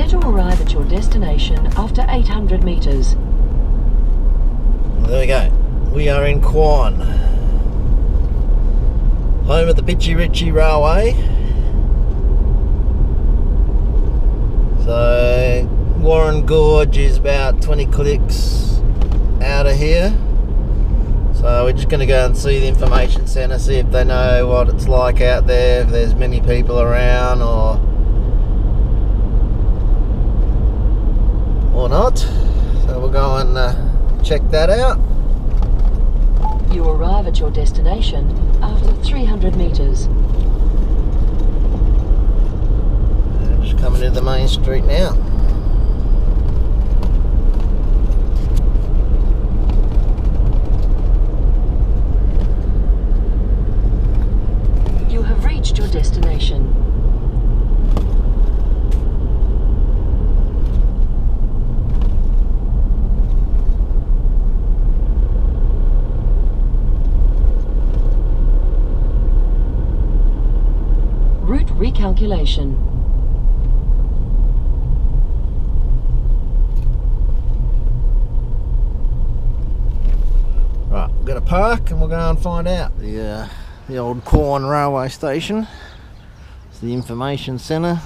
to arrive at your destination after 800 metres. There we go. We are in Quan, home of the Pitchy Ritchie Railway. So Warren Gorge is about 20 clicks out of here. So we're just going to go and see the information centre, see if they know what it's like out there, if there's many people around or not. So we'll go and check that out. You arrive at your destination after 300 metres. Just coming to the main street now. You have reached your destination. Route recalculation. Right, we're going to park and we'll go and find out the old Quan railway station. It's the information centre.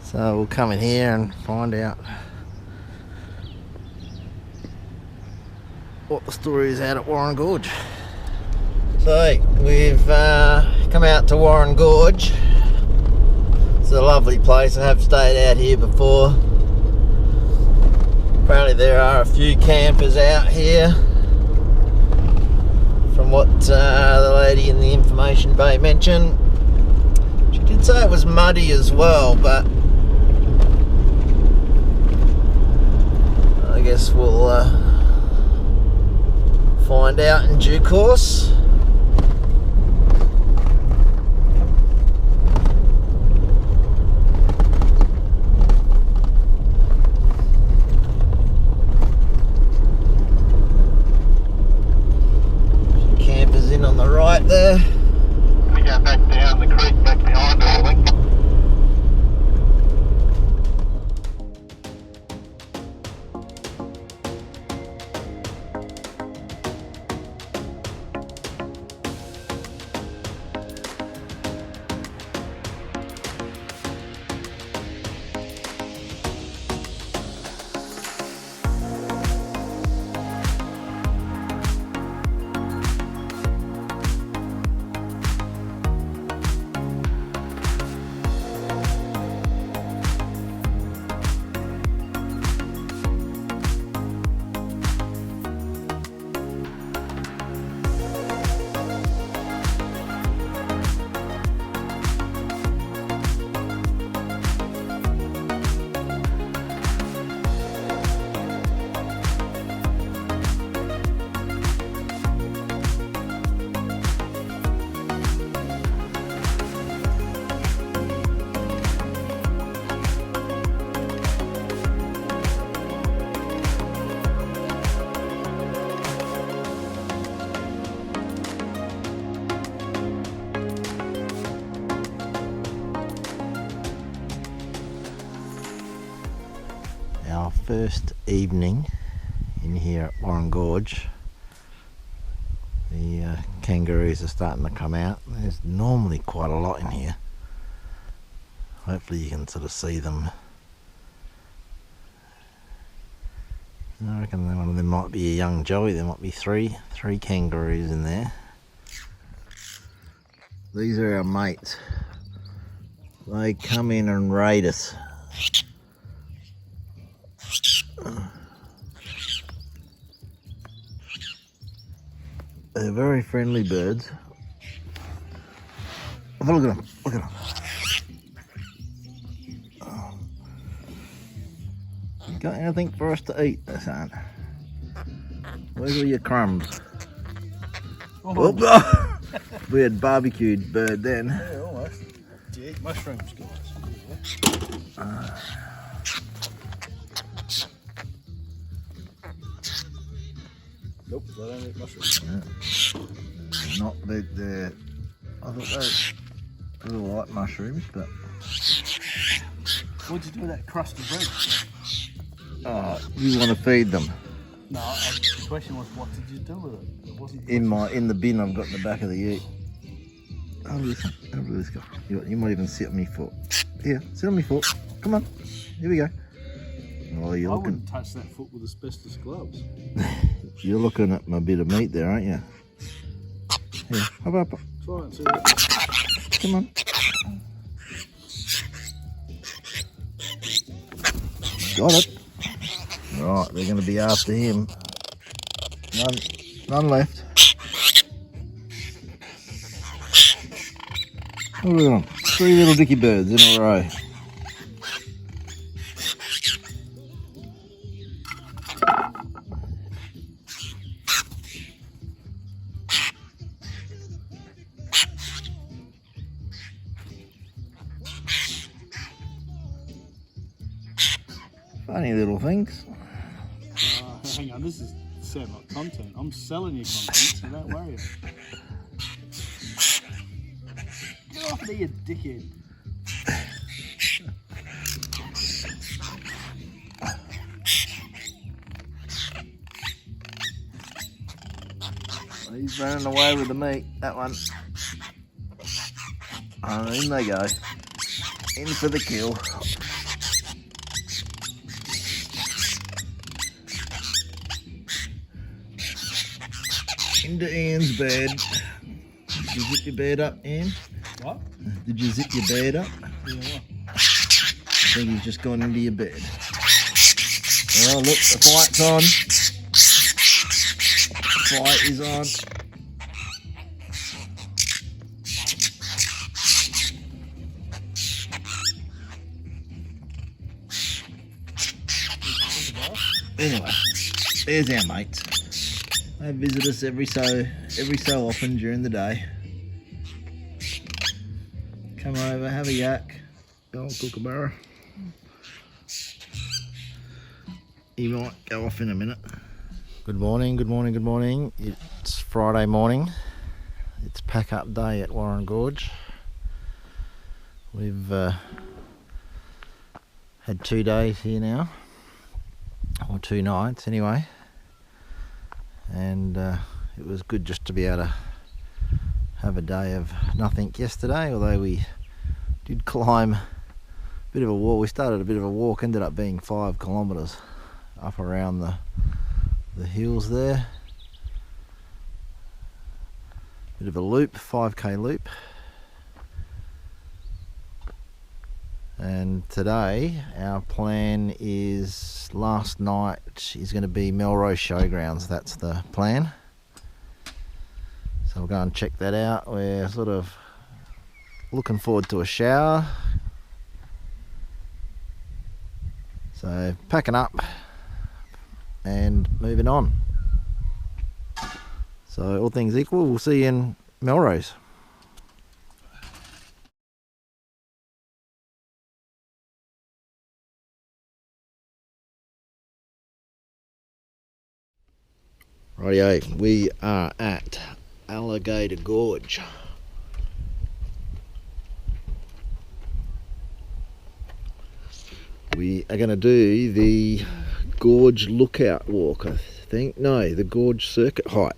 So we'll come in here and find out what the story is out at Warren Gorge. So we've come out to Warren Gorge. It's a lovely place. I have stayed out here before. Apparently there are a few campers out here, from what the lady in the information bay mentioned. She did say it was muddy as well, but I guess we'll find out in due course. On the right there. We go back down the creek, back behind it, I think. Our first evening in here at Warren Gorge. The kangaroos are starting to come out. There's normally quite a lot in here. Hopefully you can sort of see them. I reckon one of them might be a young joey. There might be three kangaroos in there. These are our mates. They come in and raid us. They're very friendly birds. Have a look at them. Look at them. Got anything for us to eat, there, son? Where's all your crumbs? Oh. We had barbecued bird then. Yeah, almost. Do you eat mushrooms, guys? Nope, I don't eat mushrooms. Yeah. Not the I thought they were white mushrooms, but What'd you do with that crust of bread? You want to feed them? No, the question was, what did you do with it? It wasn't In the bin I've got in the back of the ute. Over this guy. You might even sit on my foot. Here, sit on my foot. Come on. Here we go. Oh, I wouldn't touch that foot with asbestos gloves. You're looking at my bit of meat there, aren't you? Here, hop up. Try and see that. Come on. Got it. Right, they're going to be after him. None left. Look at them. 3 little dicky birds in a row. Funny little things. Hang on, this is sound like content. I'm selling you content, so don't worry. Get off there, you dickhead. He's running away with the meat, that one. In they go. In for the kill. Into Ian's bed. Did you zip your bed up, Ian? What? Did you zip your bed up? Yeah, what? I think he's just gone into your bed. Oh, look, the fight's on. The fight is on. Anyway, there's our mates. They visit us every so often during the day. Come over, have a yak. Go on, Kookaburra. He might go off in a minute. Good morning, good morning, good morning. It's Friday morning. It's pack up day at Warren Gorge. We've had 2 days here now, or 2 nights anyway. And it was good just to be able to have a day of nothing yesterday, although we did climb a bit of a walk. We started a bit of a walk, ended up being 5 kilometres up around the hills there. Bit of a loop, 5k loop. And today our plan is, last night is going to be Melrose Showgrounds. That's the plan. So we'll go and check that out. We're sort of looking forward to a shower. So packing up and moving on. So all things equal, we'll see you in Melrose. Rightio, we are at Alligator Gorge. We are going to do the Gorge Lookout Walk, I think. No, the Gorge Circuit Height.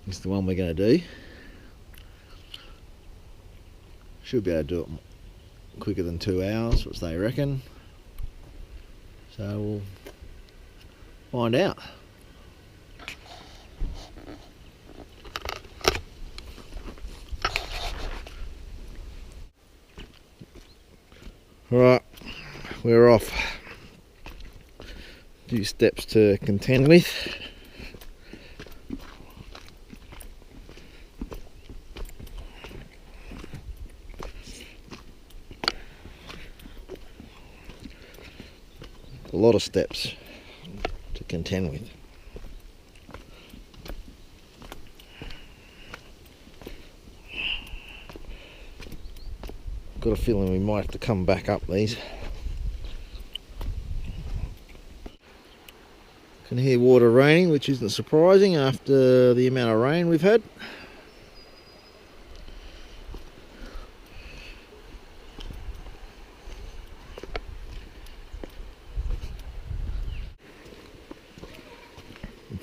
It's the one we're going to do. Should be able to do it quicker than 2 hours, which they reckon. So we'll find out. Right, we're off. A few steps to contend with. A lot of steps to contend with. Got a feeling we might have to come back up these. Can hear water raining, which isn't surprising after the amount of rain we've had.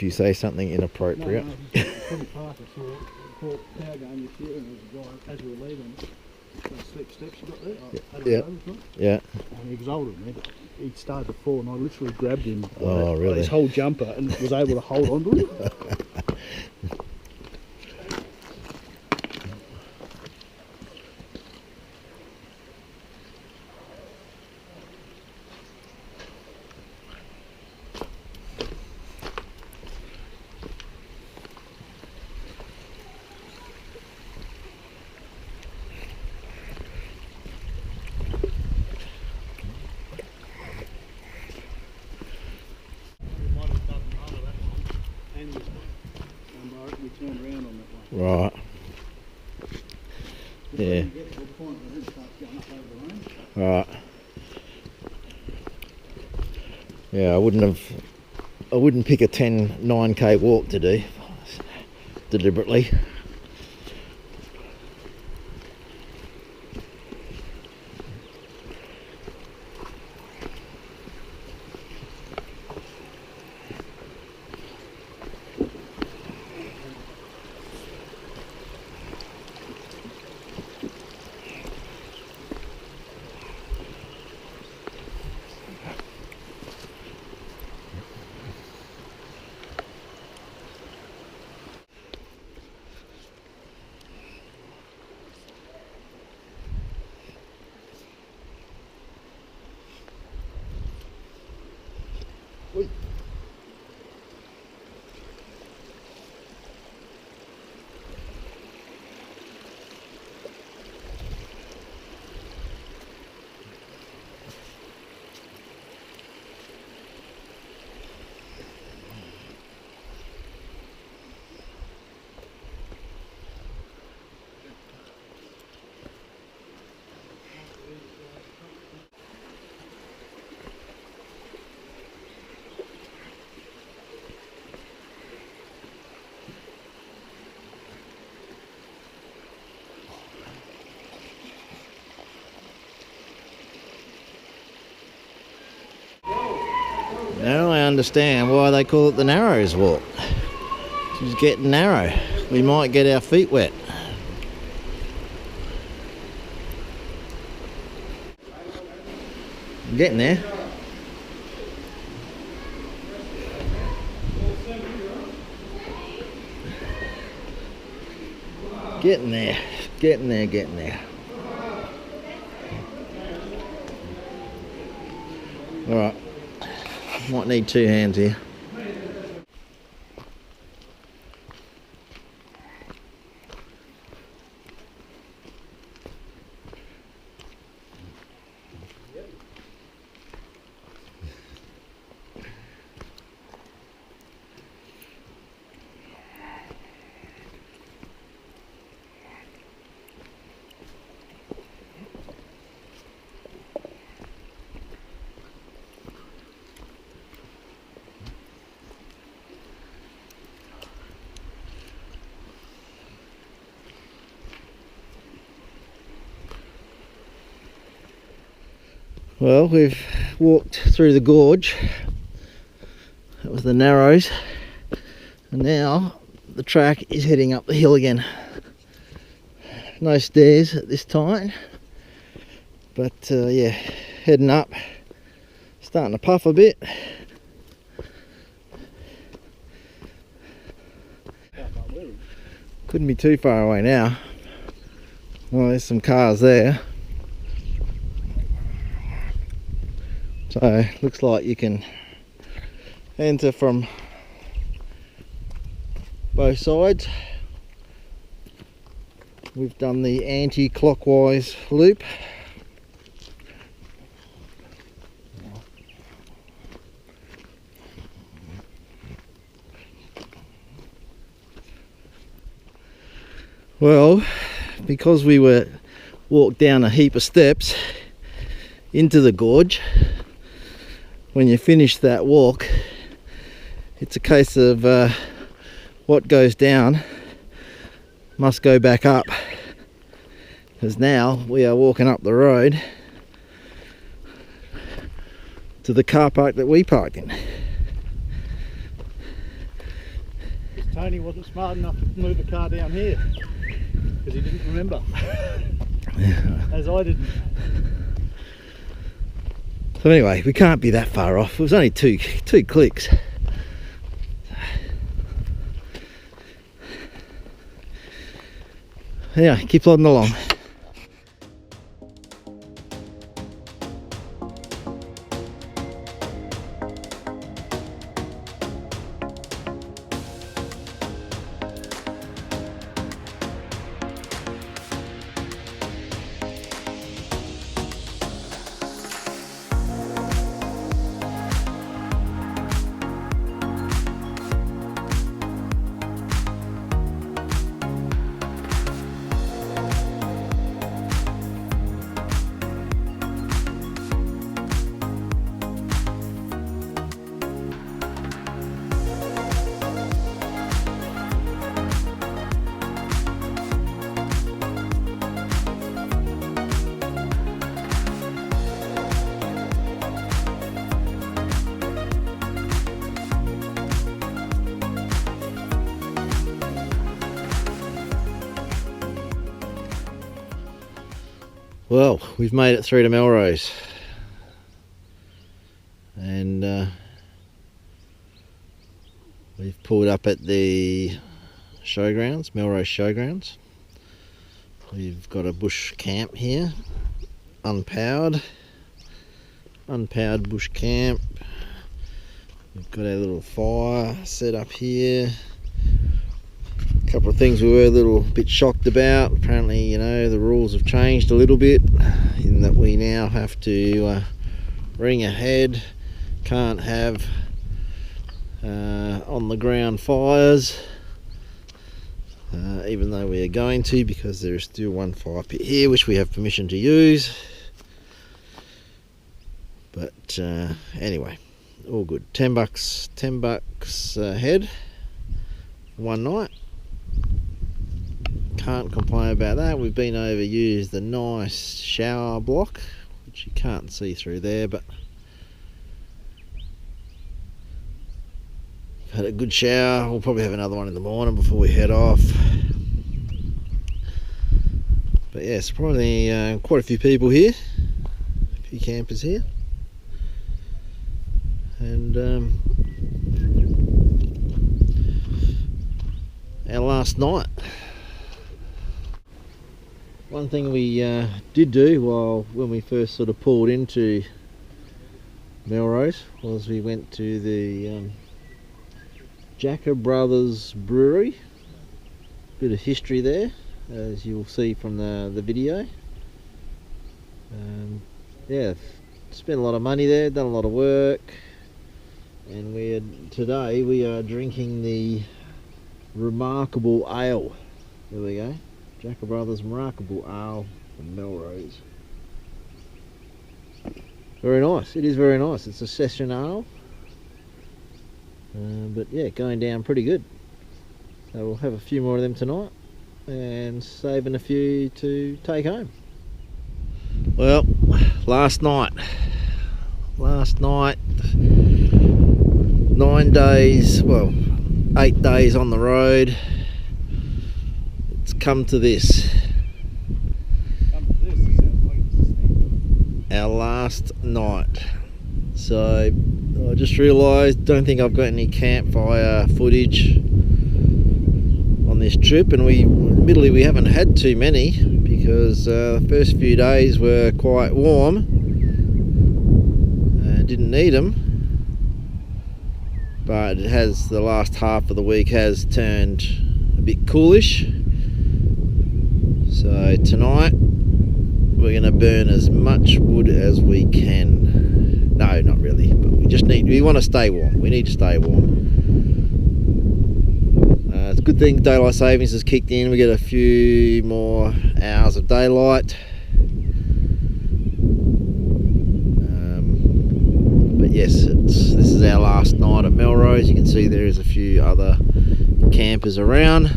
you say something inappropriate. No, probably park I saw power going this year, and there was a guy, as we were leaving, those steep steps you got there, Yeah. and he was older than me, but he started to fall, and I literally grabbed him by really? his whole jumper and was able to hold on to him. We turned around on that one. Right. Yeah. Right. Yeah, I wouldn't pick a 9k walk to do deliberately. Now I understand why they call it the Narrows Walk. It's getting narrow. We might get our feet wet. I'm getting there. Getting there. Getting there, getting there. Alright. Might need two hands here. Well, we've walked through the gorge. That was the Narrows, and now the track is heading up the hill again. No stairs at this time, but yeah, heading up. Starting to puff a bit. Couldn't be too far away now. Well, there's some cars there. So looks like you can enter from both sides. We've done the anti-clockwise loop. Well, because we walked down a heap of steps into the gorge, when you finish that walk, it's a case of what goes down must go back up, because now we are walking up the road to the car park that we parked in. Tony wasn't smart enough to move the car down here because he didn't remember, as I didn't. So anyway, we can't be that far off. It was only two clicks. Yeah, keep plodding along. Well, we've made it through to Melrose, and we've pulled up at the showgrounds, Melrose Showgrounds. We've got a bush camp here, unpowered bush camp. We've got our little fire set up here. A couple of things we were a little bit shocked about. Apparently, you know, the rules have changed a little bit in that we now have to ring ahead, can't have on the ground fires, even though we are going to, because there is still one fire pit here which we have permission to use. But anyway, all good. $10 a head, one night. Can't complain about that. We've been over, used the nice shower block, which you can't see through there, but had a good shower. We'll probably have another one in the morning before we head off. But yeah, surprisingly quite a few people here, a few campers here, and our last night. One thing we did do when we first sort of pulled into Melrose was we went to the Jacka Brothers Brewery. Bit of history there, as you'll see from the video. Yeah, spent a lot of money there, done a lot of work, and today we are drinking the Remarkable Ale. There we go. Jacka Brothers Remarkable Ale from Melrose. Very nice. It is very nice. It's a session ale, but yeah, going down pretty good. So we'll have a few more of them tonight, and saving a few to take home. Well, last night, 9 days, well, 8 days on the road. It's come to this. Our last night. So I just realised, don't think I've got any campfire footage on this trip, and admittedly we haven't had too many because the first few days were quite warm. Didn't need them, but it has, the last half of the week has turned a bit coolish. So tonight we're going to burn as much wood as we can. No, not really, but we want to stay warm. We need to stay warm. It's a good thing daylight savings has kicked in. We get a few more hours of daylight. But yes, this is our last night at Melrose. You can see there is a few other campers around.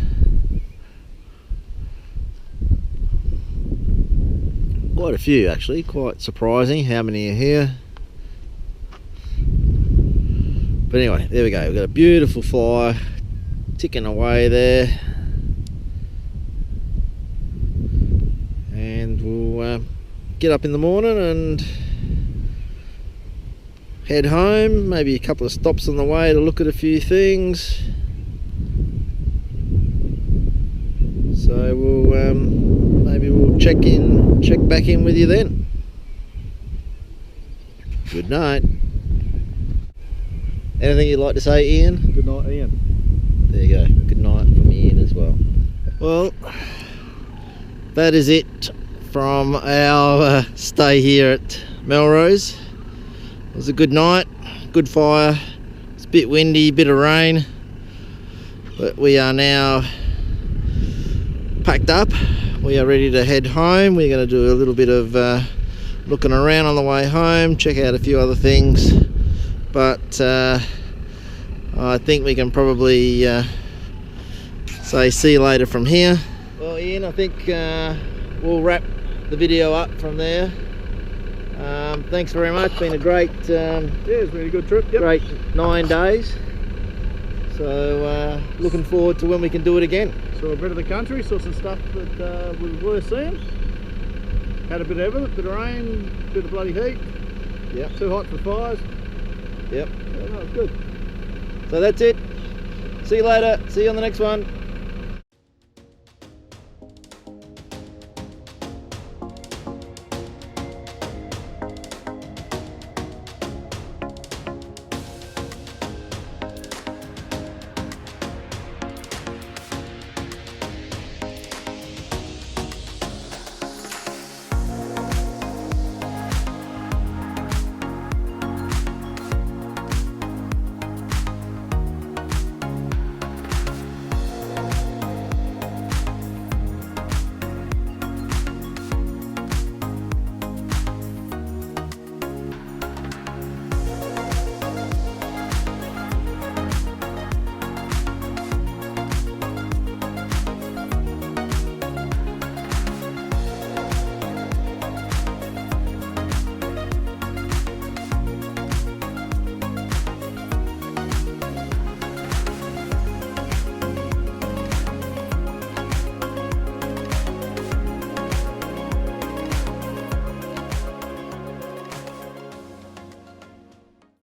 Quite a few actually, quite surprising how many are here. But anyway, there we go. We've got a beautiful fire, ticking away there, and we'll get up in the morning and head home. Maybe a couple of stops on the way to look at a few things. So we'll maybe we'll check back in with you then. Good night. Anything you'd like to say, Ian? Good night, Ian. There you go. Good night from Ian as well. Well, that is it from our stay here at Melrose. It was a good night, good fire. It's a bit windy, bit of rain, but we are now packed up. We are ready to head home. We're going to do a little bit of looking around on the way home, check out a few other things, but I think we can probably say see you later from here. Well, Ian, I think we'll wrap the video up from there. Thanks very much. Been a great yeah, it's been a good trip. Yep. Great 9 days. So looking forward to when we can do it again. Saw a bit of the country, saw some stuff that was worth seeing. Had a bit of everything, bit of rain, bit of bloody heat. Yep. Too hot for fires. Yep. Yeah, no, it's good. So that's it. See you later. See you on the next one.